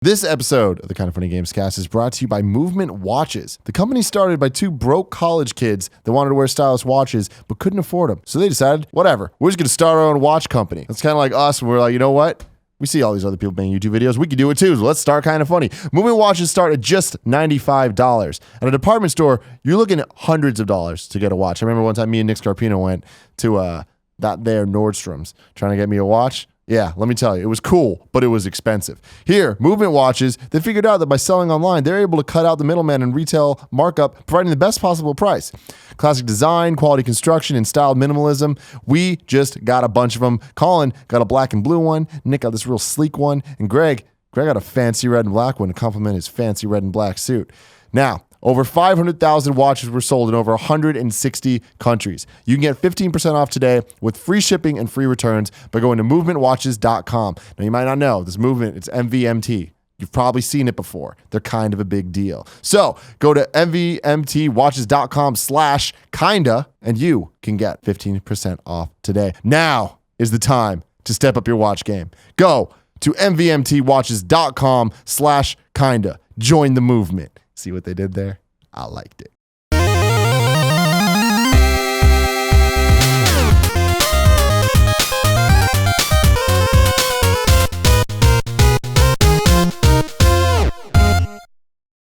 This episode of the Kind of Funny Gamescast is brought to you by Movement Watches. The company started by two broke college kids that wanted to wear stylish watches but couldn't afford them. So they decided, whatever, we're just going to start our own watch company. It's kind of like us. We're like, you know what? We see all these other people making YouTube videos. We can do it too. So let's start Kind of Funny. Movement watches start at just $95. At a department store, you're looking at hundreds of dollars to get a watch. I remember one time me and Nick Scarpino went to that there Nordstrom's trying to get me a watch. Yeah, let me tell you, it was cool, but it was expensive. Here, Movement Watches, they figured out that by selling online, they're able to cut out the middleman and retail markup, providing the best possible price. Classic design, quality construction, and styled minimalism. We just got a bunch of them. Colin got a black and blue one. Nick got this real sleek one. And Greg got a fancy red and black one to complement his fancy red and black suit. Now, over 500,000 watches were sold in over 160 countries. You can get 15% off today with free shipping and free returns by going to movementwatches.com. Now, you might not know this movement, it's MVMT. You've probably seen it before. They're kind of a big deal. So go to mvmtwatches.com/kinda and you can get 15% off today. Now is the time to step up your watch game. Go to mvmtwatches.com/kinda. Join the movement. See what they did there? I liked it.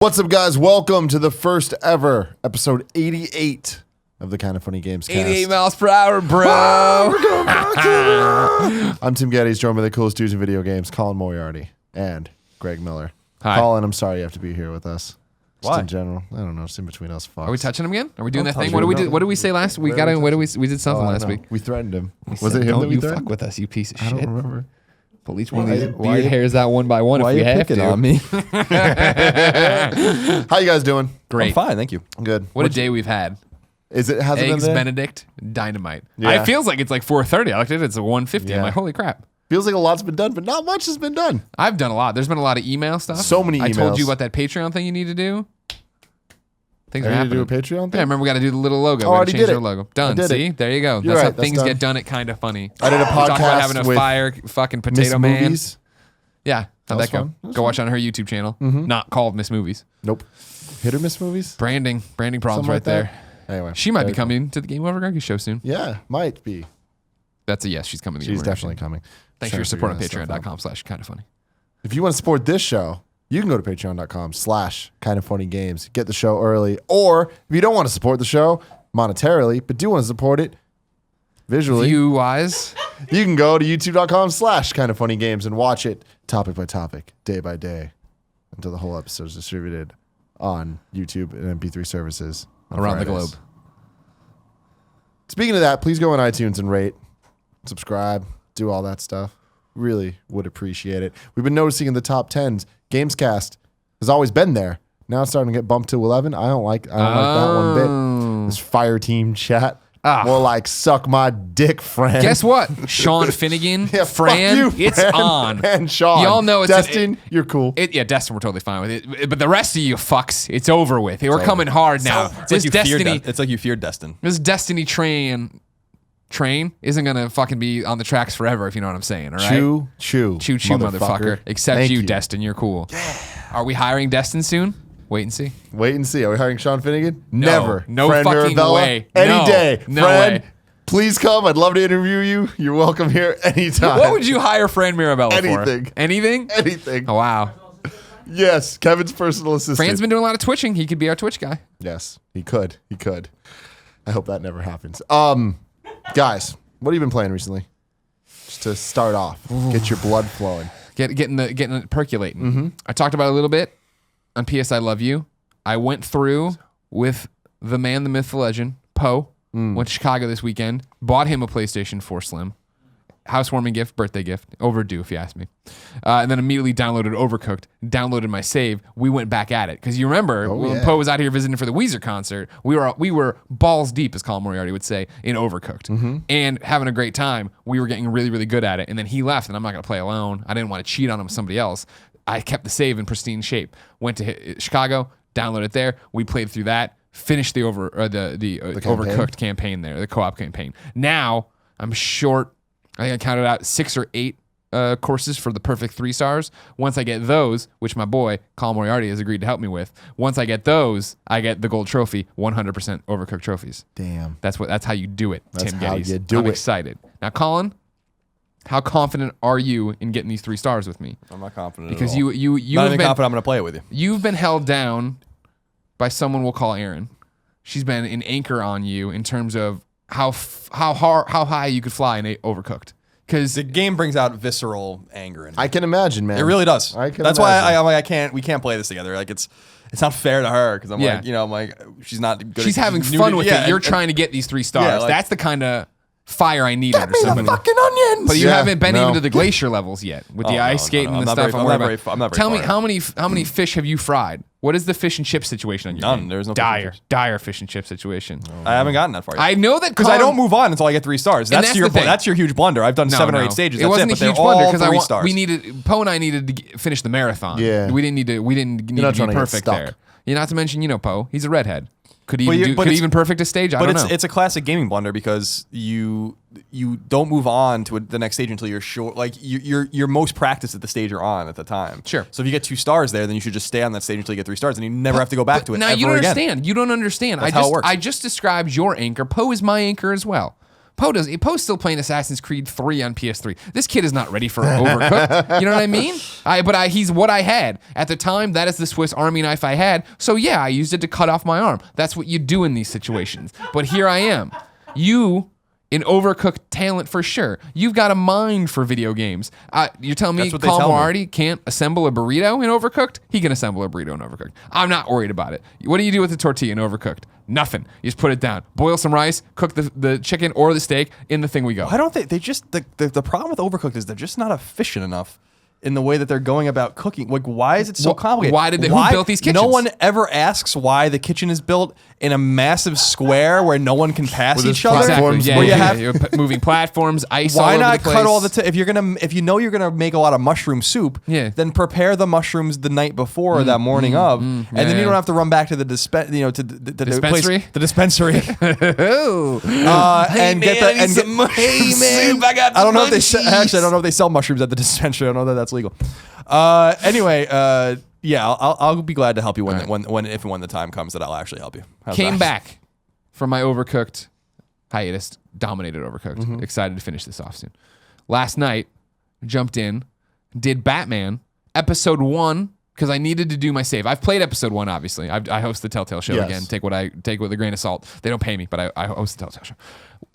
What's up, guys? Welcome to the first ever episode 88 of the Kind of Funny Gamescast. 88 miles per hour, bro. I'm Tim Gettys, joined by the coolest dudes in video games, Colin Moriarty and Greg Miller. Hi. Colin, I'm sorry you have to be here with us. Why? In general, I don't know. Just in between us. Fucks. Are we touching him again? Are we doing that thing? touch What him. did we do? What did we say last? We got in. What did we did something last week. We threatened him. We Was said, it him don't that we you threatened? fuck with us, you piece of I shit. don't remember. Pull each one of these Why beard hairs out one by one Why if we are you have picking to. on me? How you guys doing? Great. I'm fine, thank you. Good. What a day we've had. Is it? Has it been Eggs there? Benedict, dynamite. Yeah. It feels like it's like 4:30. I looked at it. It's a 1:50. Yeah. I'm like, holy crap. Feels like a lot's been done, but not much has been done. I've done a lot. There's been a lot of email stuff. So many I told emails. you about that Patreon thing you need to do. Things Are are you gonna happening. do a Patreon Yeah, thing? remember we got to do the little logo. Oh, we I got to already change did our it. logo. I Done. did See? it. There you go. You're That's right, how that's things done. get done at Kind of Funny. I did a We talked about podcast having a with fire fucking Miss potato man. Movies. Yeah, how'd was that go? fun. That was Go watch on her YouTube channel. Mm-hmm. Not called Miss Movies. Nope. Hit or miss movies. Branding problems Something right like that. there. Anyway, She might be very cool. coming to the Game Over Greggy show soon. Yeah, might be. That's a yes. She's coming to the She's Game Over Greggy definitely soon. coming. Thanks for Trying your to support on figure that stuff out. patreon.com/kindoffunny. If you want to support this show, you can go to patreon.com/kindoffunnygames. Get the show early. Or if you don't want to support the show monetarily, but do want to support it visually, View-wise, you can go to youtube.com/kindoffunnygames and watch it topic by topic, day by day, until the whole episode is distributed on YouTube and MP3 services on around the Fridays. globe. Speaking of that, please go on iTunes and rate, subscribe, do all that stuff. Really would appreciate it. We've been noticing in the top 10s, Gamescast has always been there. Now it's starting to get bumped to 11. I don't like that one bit. This fire team chat. More like suck my dick, friend. Guess what? Sean Finnegan, Yeah, Fran, fuck you, it's Fran on. And Sean. Y'all know it's Destin, you're cool. Yeah, Destin, we're totally fine with it. But the rest of you fucks, it's over with. We're coming hard now. This Destiny, It's like you feared Destin. this Destiny train isn't gonna fucking be on the tracks forever, if you know what I'm saying. All right, Choo, motherfucker. Except Thank you, Destin. You're cool. Yeah. Are we hiring Destin soon? Wait and see. Wait and see. Are we hiring Sean Finnegan? No. Never. No Fran fucking Mirabella, way. Any No. day. No Fran, way. please come. I'd love to interview you. You're welcome here anytime. What would you hire Fran Mirabella for? Anything. Anything? Anything. Oh, wow. Yes, Kevin's personal assistant. Fran's been doing a lot of twitching. He could be our Twitch guy. Yes, he could. He could. I hope that never happens. Guys, what have you been playing recently? Just to start off, get your blood flowing. Getting it percolating. Mm-hmm. I talked about it a little bit on PS I Love You. I went through with the man, the myth, the legend, Poe. Went to Chicago this weekend. Bought him a PlayStation 4 Slim. Housewarming gift, birthday gift. Overdue, if you ask me. And then immediately downloaded Overcooked. Downloaded my save. We went back at it. Because you remember, when Poe was out here visiting for the Weezer concert, we were balls deep, as Colin Moriarty would say, in Overcooked. And having a great time. We were getting really, really good at it. And then he left, and I'm not going to play alone. I didn't want to cheat on him with somebody else. I kept the save in pristine shape. Went to Chicago, downloaded it there. We played through that. Finished the Overcooked campaign there, the co-op campaign. Now I'm short. I think I counted out 6 or 8 courses for the perfect 3 stars. Once I get those, which my boy Colin Moriarty has agreed to help me with, once I get those, I get the gold trophy, 100% Overcooked trophies. Damn. That's how you do it, That's Tim how Gettys. you do I'm it. excited. Now, Colin, how confident are you in getting these 3 stars with me? I'm not confident Because at all. you not have even been, confident I'm going to play it with you. you've been held down by someone we'll call Aaron. She's been an anchor on you in terms of how high you could fly in Overcooked. Because The game brings out visceral anger in me. I can imagine, man. It really does. That's why I'm like, we can't play this together. Like it's not fair to her because I'm Yeah. like, I'm like, she's not good. she's having new fun to- with yeah, it. You're and- trying to get these 3 stars. Yeah, like- That's the kind of fire I need under Give me somebody. the fucking onions. But you Yeah, haven't been no. even to the glacier levels yet with the Oh, ice no, skating no. and the I'm not stuff. very- I'm worried I'm not about. very- I'm not very Tell me far how many fish have you fried? What is the fish and chip situation on your None. game? There's no fish and chips. dire fish and chip situation. I haven't gotten that far yet. I know that Because I don't move on until I get 3 stars. And That's that's your the thing. that's your huge blunder. I've done 7 or 8 stages. It That's wasn't but a huge they're blunder all because 3 stars. we needed Poe and I needed to finish the marathon. Yeah. we didn't need to not be trying to get perfect stuck. there. Not to mention, Poe, he's a redhead. Could he But even you- but could he it's- even perfect a stage? I But don't know. it's a classic gaming blunder because you don't move on to the next stage until you're sure, like you're most practiced at the stage you're on at the time. Sure. So if you get 2 stars there, then you should just stay on that stage until you get 3 stars, and you never have to go back to it. Now ever you don't again. understand. You don't understand. That's how it works. I just described your anchor. Poe is my anchor as well. Poe's still playing Assassin's Creed 3 on PS3. This kid is not ready for Overcooked. You know what I mean? He's what I had. At the time, that is the Swiss Army knife I had. So yeah, I used it to cut off my arm. That's what you do in these situations. But here I am. You, in Overcooked talent for sure. You've got a mind for video games. You're telling me That's what they Colin tell me. Moriarty can't assemble a burrito in Overcooked? He can assemble a burrito in Overcooked. I'm not worried about it. What do you do with the tortilla in Overcooked? Nothing. You just put it down. Boil some rice, cook the chicken or the steak, in the thing we go. Why don't they just the problem with Overcooked is they're just not efficient enough in the way that they're going about cooking. Like, why is it so complicated? Who built these kitchens? No one ever asks why the kitchen is built in a massive square where no one can pass With each those other. platforms Yeah, where you yeah, have you're moving platforms, ice all why over not the place. cut all the if you know you're gonna make a lot of mushroom soup, Yeah. then prepare the mushrooms the night before or that morning of, and then you yeah. don't have to run back to the Dispensary? the dispensary, Oh. and get the and get, hey man, I got I don't know if they munchies. actually I don't know if they sell mushrooms at the dispensary. I don't know that that's legal. Anyway, yeah, I'll be glad to help you when if and when the time comes that I'll actually help you. How's Came that? back from my Overcooked hiatus, dominated Overcooked. Excited to finish this off soon. Last night, jumped in, did Batman episode 1 because I needed to do my save. I've played episode 1, obviously. I host the Telltale show Yes. again. Take with a grain of salt. They don't pay me, but I host the Telltale show.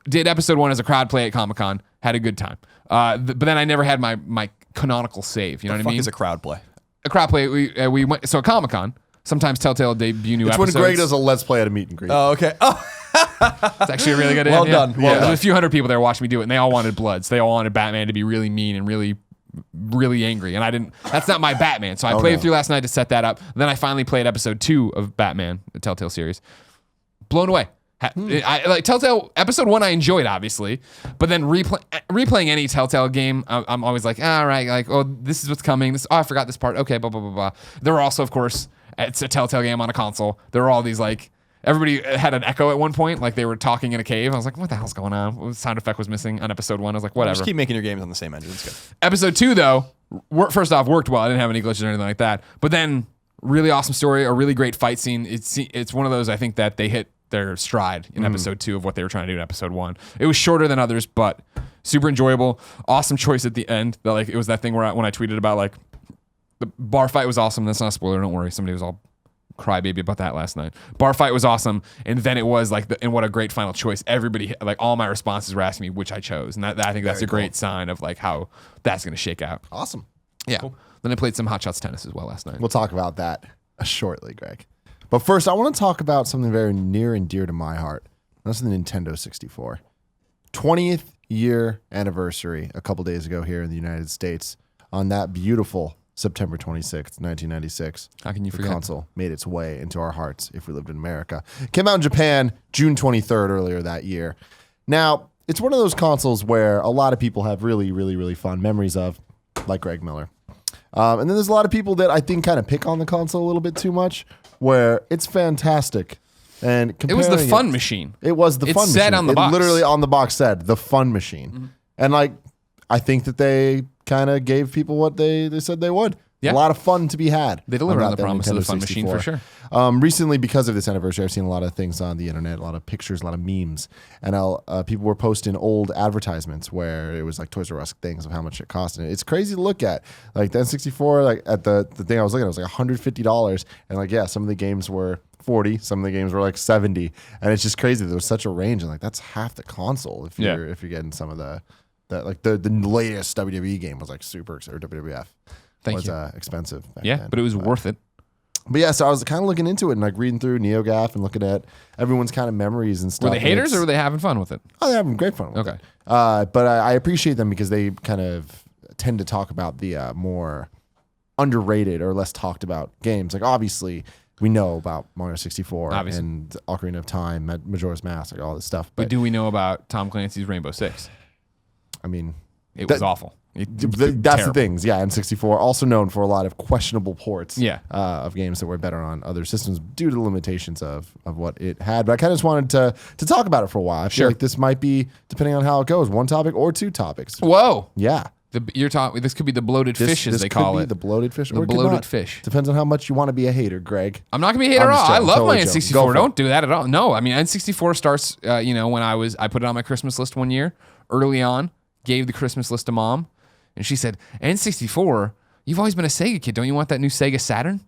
Did episode 1 as a crowd play at Comic-Con. Had a good time. But then I never had my canonical save. You know what I Fuck mean? is a crowd play. A crowd play. We went so at Comic-Con. Sometimes Telltale debut new It's episodes. when Greg does a let's play at a meet and greet. Oh, okay. Oh, It's actually a really good Well idea. done. Well There done. was a few hundred people there watching me do it, and they all wanted Bloods. They all wanted Batman to be really mean and really angry. And I didn't. That's not my Batman. So I played no. through last night to set that up. Then I finally played episode 2 of Batman, the Telltale series. Blown away. I like Telltale episode 1. I enjoyed obviously, but then replaying any Telltale game, I'm always like, all right, like, oh, this is what's coming. I forgot this part. Okay, blah blah blah blah. There were also, of course, it's a Telltale game on a console. There were all these like. Everybody had an echo at one point, like they were talking in a cave. I was like, what the hell's going on? What sound effect was missing on episode 1. I was like, whatever. just keep making your games on the same engine. It's good. Episode 2, though, first off, worked well. I didn't have any glitches or anything like that. But then, really awesome story, a really great fight scene. It's one of those, I think, that they hit their stride in episode 2 of what they were trying to do in episode 1. It was shorter than others, but super enjoyable. Awesome choice at the end. It was that thing where when I tweeted about, like, the bar fight was awesome. That's not a spoiler. Don't worry. Somebody was all crybaby about that last night. Bar fight was awesome, and then it was like, and what a great final choice. Everybody, like all my responses were asking me which I chose, and I think that's a great sign of like how that's going to shake out. Awesome. Yeah. Then I played some Hot Shots tennis as well last night. We'll talk about that shortly, Greg. But first, I want to talk about something very near and dear to my heart. That's the Nintendo 64. 20th year anniversary a couple days ago here in the United States on that beautiful September 26th, 1996. How can you the forget? console made its way into our hearts if we lived in America. Came out in Japan June 23rd earlier that year. Now, it's one of those consoles where a lot of people have really, really, really fond memories of, like Greg Miller. And then there's a lot of people that I think kind of pick on the console a little bit too much, where it's fantastic. And It was the comparing fun machine. It was the It fun said machine. on the It box. literally on the box said the fun machine. And like, I think that they kind of gave people what they said they would. Yeah. A lot of fun to be had. They delivered on the that promise of the Nintendo fun machine for 64. sure. Recently, because of this anniversary, I've seen a lot of things on the internet, a lot of pictures, a lot of memes, and people were posting old advertisements where it was like Toys R Us things of how much it cost, and it's crazy to look at. Like the N64, like at the thing I was looking at, it was like $150, and like some of the games were 40, some of the games were like 70, and it's just crazy. There was such a range, and like that's half the console if you're getting some of the latest WWE game was like super or WWF. Was expensive. Then. But it was worth it. But yeah, so I was kind of looking into it and like reading through NeoGAF and looking at everyone's kind of memories and stuff. Were they haters or were they having fun with it? Oh, they're having great fun with it. Okay. But I appreciate them because they kind of tend to talk about the more underrated or less talked about games. Like obviously we know about Mario 64 and Ocarina of Time, Majora's Mask, like all this stuff. But do we know about Tom Clancy's Rainbow Six? I mean, it was awful. That's the things. Yeah, N64 also known for a lot of questionable ports of games that were better on other systems due to the limitations of what it had. But I kind of just wanted to talk about it for a while. I feel like this might be, depending on how it goes, one topic or two topics. Whoa. Yeah. This could be the bloated fish, as they call it. The bloated fish. The bloated fish. Depends on how much you want to be a hater, Greg. I'm not gonna be a hater at all. I love my N64. Don't do that at all. No, I mean N64 starts. When I put it on my Christmas list one year early on. Gave the Christmas list to Mom, and she said, "N64, you've always been a Sega kid. Don't you want that new Sega Saturn?" And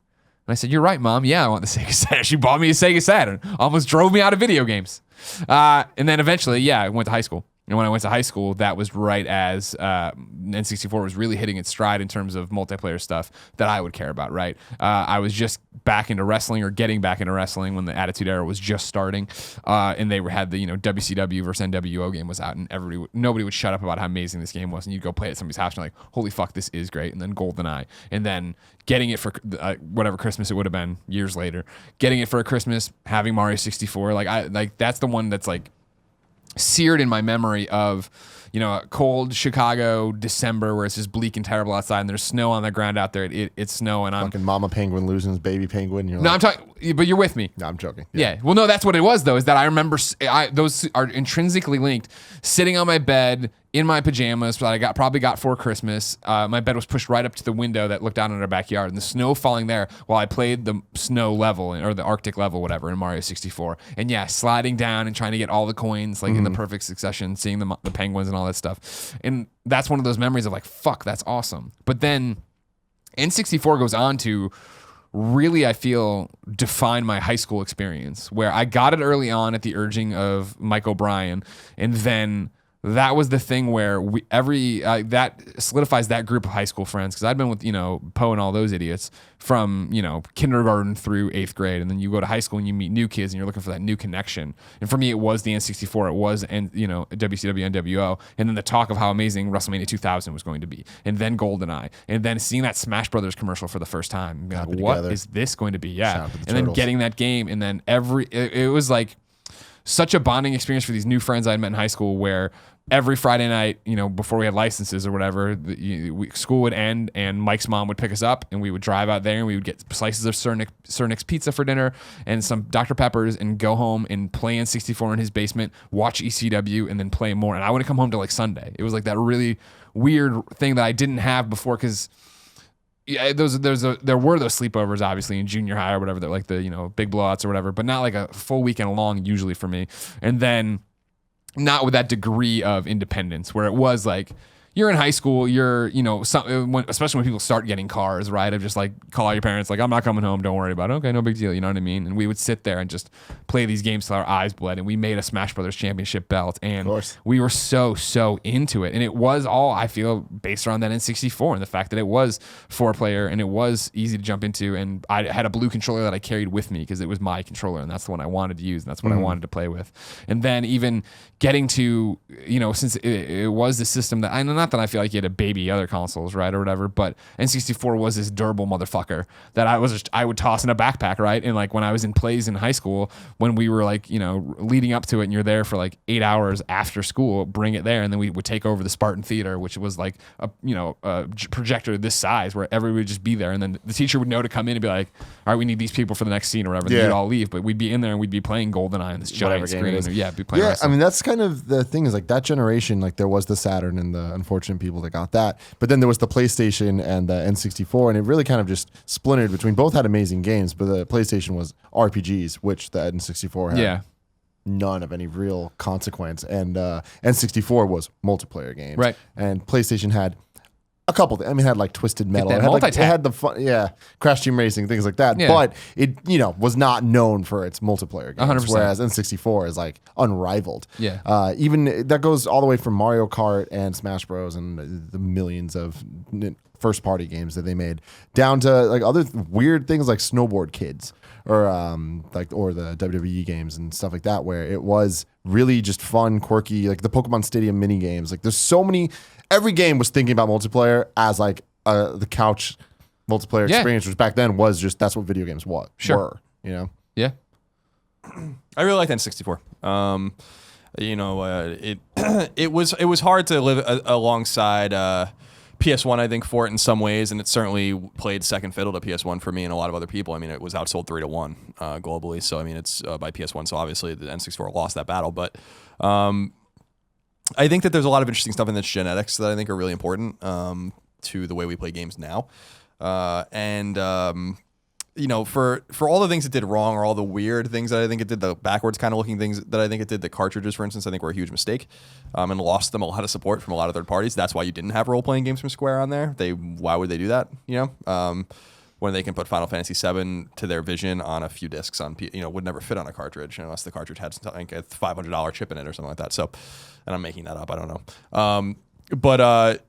I said, "You're right, Mom. Yeah, I want the Sega Saturn." She bought me a Sega Saturn. Almost drove me out of video games. And then eventually, I went to high school. And when I went to high school, that was right as N64 was really hitting its stride in terms of multiplayer stuff that I would care about, right? I was just back into wrestling or getting back into wrestling when the Attitude Era was just starting. And they had the WCW versus NWO game was out, and nobody would shut up about how amazing this game was. And you'd go play it at somebody's house, and you're like, holy fuck, this is great. And then GoldenEye. And then getting it for whatever Christmas it would have been years later. Getting it for a Christmas, having Mario 64. That's the one that's like seared in my memory of a cold Chicago December where it's just bleak and terrible outside and there's snow on the ground out there. It's snow and I'm fucking mama penguin losing his baby penguin. No, I'm talking, but you're with me. No, I'm joking. Yeah. Well, no, that's what it was though. Is that I remember those are intrinsically linked. Sitting on my bed in my pajamas that I probably got for Christmas. My bed was pushed right up to the window that looked out on our backyard, and the snow falling there while I played the snow level or the Arctic level, whatever, in Mario 64. And sliding down and trying to get all the coins in the perfect succession, seeing the penguins and all that stuff. And that's one of those memories of like, fuck, that's awesome. But then N64 goes on to really, I feel, define my high school experience, where I got it early on at the urging of Mike O'Brien, and then that was the thing where that solidifies that group of high school friends, because I'd been with Poe and all those idiots from kindergarten through 8th grade, and then you go to high school and you meet new kids and you're looking for that new connection. And for me, it was the N64, it was WCW, NWO, and then the talk of how amazing WrestleMania 2000 was going to be, and then GoldenEye, and then seeing that Smash Brothers commercial for the first time, and being like, what is this going to be? Yeah, and then getting that game, and then it was like such a bonding experience for these new friends I had met in high school, where every Friday night, before we had licenses or whatever, school would end and Mike's mom would pick us up and we would drive out there and we would get slices of Sir Nick's pizza for dinner and some Dr. Peppers and go home and play N64 in his basement, watch ECW, and then play more. And I wouldn't come home till like Sunday. It was like that really weird thing that I didn't have before, because there were those sleepovers obviously in junior high or whatever, that like the big blowouts or whatever, but not like a full weekend long usually for me. And then not with that degree of independence where it was like you're in high school, especially when people start getting cars, right? Of just like call your parents, like, I'm not coming home, don't worry about it. Okay, no big deal, you know what I mean? And we would sit there and just play these games till our eyes bled, and we made a Smash Brothers Championship belt, and we were so into it. And it was all, I feel, based around that N64 and the fact that it was 4-player and it was easy to jump into, and I had a blue controller that I carried with me because it was my controller and that's the one I wanted to use and that's what I wanted to play with. And then even getting to, since it was the system that not that I feel like you had to baby other consoles, right, or whatever, but N64 was this durable motherfucker that I would toss in a backpack, right? And like when I was in plays in high school, when we were like, leading up to it and you're there for like 8 hours after school, bring it there, and then we would take over the Spartan Theater, which was like a projector this size where everybody would just be there, and then the teacher would know to come in and be like, all right, we need these people for the next scene or whatever, then we'd all leave, but we'd be in there and we'd be playing GoldenEye on this giant screen. Be playing I mean, that's kind of the thing, is like that generation, like there was the Saturn and the fortunate people that got that. But then there was the PlayStation and the N64, and it really kind of just splintered between. Both had amazing games, but the PlayStation was RPGs, which the N64 had. Yeah. None of any real consequence, and N64 was multiplayer games, Right. And PlayStation had a couple. It had like Twisted Metal. that It had the fun, Crash Team Racing, things like that. Yeah. But it, was not known for its multiplayer games. 100%. Whereas N64 is like unrivaled. Yeah. Even that goes all the way from Mario Kart and Smash Bros. And the millions of first party games that they made down to like other weird things like Snowboard Kids. Or or the WWE games and stuff like that, where it was really just fun, quirky, like the Pokemon Stadium mini games. Like there's so many. Every game was thinking about multiplayer as like the couch multiplayer experience, which back then was just that's what video games were. Yeah. I really liked N64. It was hard to live alongside PS1, I think, for it in some ways, and it certainly played second fiddle to PS1 for me and a lot of other people. I mean, it was outsold 3-1 globally, so I mean, it's by PS1, so obviously the N64 lost that battle. But I think that there's a lot of interesting stuff in its genetics that I think are really important to the way we play games now. For all the things it did wrong or all the weird things that I think it did, the backwards kind of looking things that I think it did, the cartridges, for instance, I think were a huge mistake and lost them a lot of support from a lot of third parties. That's why you didn't have role-playing games from Square on there. Why would they do that, when they can put Final Fantasy VII to their vision on a few discs would never fit on a cartridge unless the cartridge had like a $500 chip in it or something like that. So, and I'm making that up, I don't know. But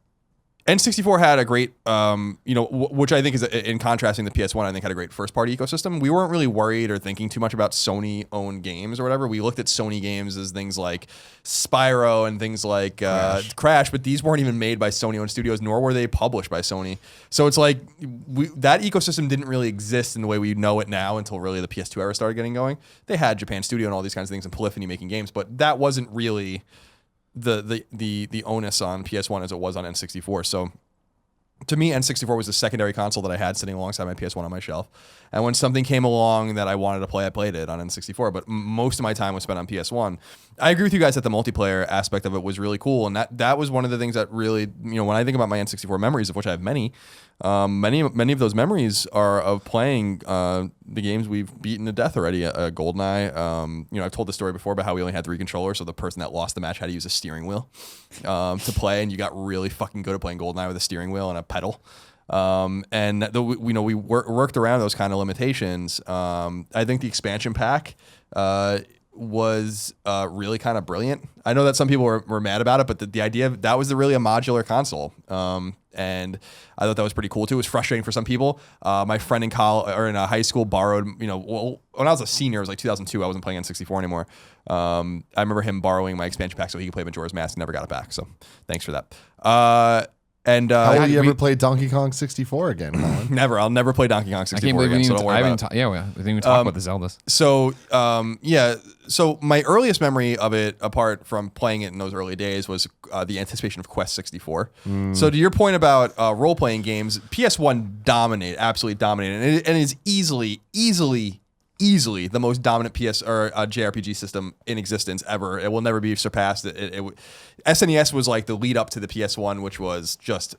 N64 had a great, which I think is in contrasting the PS1, I think had a great first party ecosystem. We weren't really worried or thinking too much about Sony owned games or whatever. We looked at Sony games as things like Spyro and things like Crash, but these weren't even made by Sony owned studios, nor were they published by Sony. So it's like that ecosystem didn't really exist in the way we know it now until really the PS2 era started getting going. They had Japan Studio and all these kinds of things and Polyphony making games, but that wasn't really the onus on PS1 as it was on N64. So to me, N64 was the secondary console that I had sitting alongside my PS1 on my shelf. And when something came along that I wanted to play, I played it on N64. But most of my time was spent on PS1. I agree with you guys that the multiplayer aspect of it was really cool. And that was one of the things that really, when I think about my N64 memories, of which I have many of those memories are of playing the games we've beaten to death already. GoldenEye. I've told the story before about how we only had 3 controllers, so the person that lost the match had to use a steering wheel to play, and you got really fucking good at playing GoldenEye with a steering wheel and a pedal. We worked around those kind of limitations. I think the expansion pack was really kind of brilliant. I know that some people were mad about it, but the idea of that was really a modular console. And I thought that was pretty cool too. It was frustrating for some people. My friend in high school borrowed, when I was a senior, it was like 2002. I wasn't playing N64 anymore. I remember him borrowing my expansion pack so he could play Majora's Mask. Never got it back. So thanks for that. How will you ever play Donkey Kong 64 again, Colin? Never. I'll never play Donkey Kong 64 again. So don't worry about it. We didn't even talk about the Zeldas. So my earliest memory of it, apart from playing it in those early days, was the anticipation of Quest 64. So to your point about role-playing games, PS1 absolutely dominated, and is easily the most dominant JRPG system in existence ever. It will never be surpassed. SNES was like the lead up to the PS1, which was just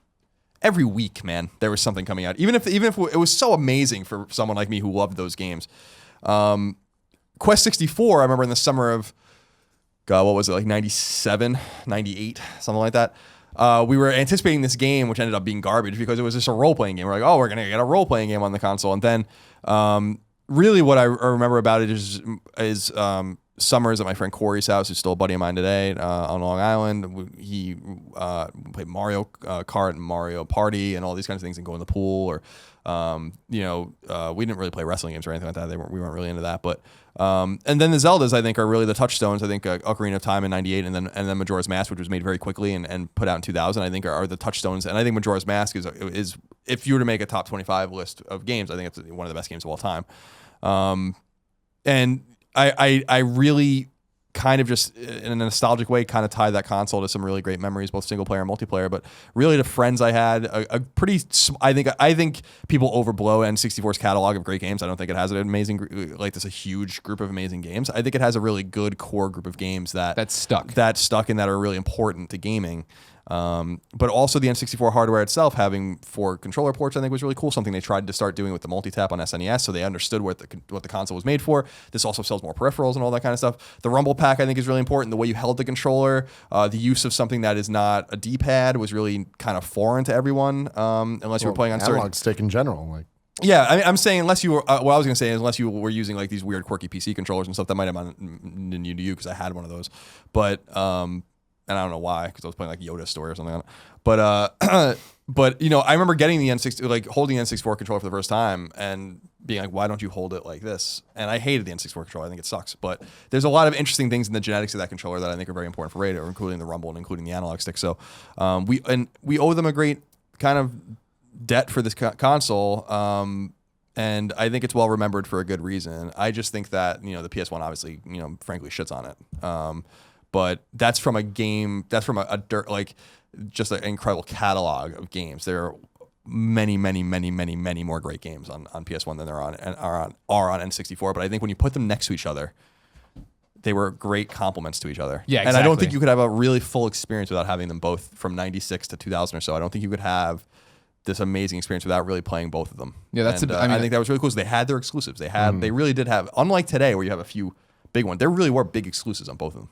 every week, man, there was something coming out. Even if it was so amazing for someone like me who loved those games. Quest 64, I remember in the summer of, God, what was it, like 97, 98, something like that. We were anticipating this game, which ended up being garbage because it was just a role-playing game. We're like, we're going to get a role-playing game on the console. And then really what I remember about it is summers at my friend Corey's house, who's still a buddy of mine today, on Long Island. He played Mario Kart and Mario Party and all these kinds of things and go in the pool. Or, we didn't really play wrestling games or anything like that. We weren't really into that. But and then the Zeldas, I think, are really the touchstones. I think Ocarina of Time in '98 and then Majora's Mask, which was made very quickly and put out in 2000, I think are the touchstones. And I think Majora's Mask is if you were to make a top 25 list of games, I think it's one of the best games of all time. And I really kind of just in a nostalgic way kind of tie that console to some really great memories, both single player and multiplayer, but really to friends I had I think people overblow N64's catalog of great games. I don't think it has an amazing, like there's a huge group of amazing games. I think it has a really good core group of games that stuck and that are really important to gaming. But also the N64 hardware itself having 4 controller ports, I think was really cool. Something they tried to start doing with the multi-tap on SNES, so they understood what the console was made for. This also sells more peripherals and all that kind of stuff. The Rumble Pack, I think, is really important. The way you held the controller, the use of something that is not a D-pad was really kind of foreign to everyone, unless you were playing on certain... analog stick in general, like. Yeah, I mean, I'm saying unless you were, what I was going to say is unless you were using like these weird quirky PC controllers and stuff, that might have been new to you because I had one of those. But, and I don't know why, because I was playing like Yoda Story or something. But, but you know, I remember getting the N64, like holding the N64 controller for the first time and being like, why don't you hold it like this? And I hated the N64 controller. I think it sucks. But there's a lot of interesting things in the genetics of that controller that I think are very important for radio, including the rumble and including the analog stick. So we owe them a great kind of debt for this console, and I think it's well remembered for a good reason. I just think that, you know, the PS1 obviously, you know, frankly shits on it, but that's from a game, that's from a dirt, like just an incredible catalog of games. There are many more great games on PS1 than there are on N64, but I think when you put them next to each other, they were great complements to each other. Yeah, exactly. And I don't think you could have a really full experience without having them both from 96 to 2000 or so. I don't think you could have this amazing experience without really playing both of them. Yeah, that's. I think that was really cool. So they had their exclusives. They really did have. Unlike today, where you have a few big ones, there really were big exclusives on both of them.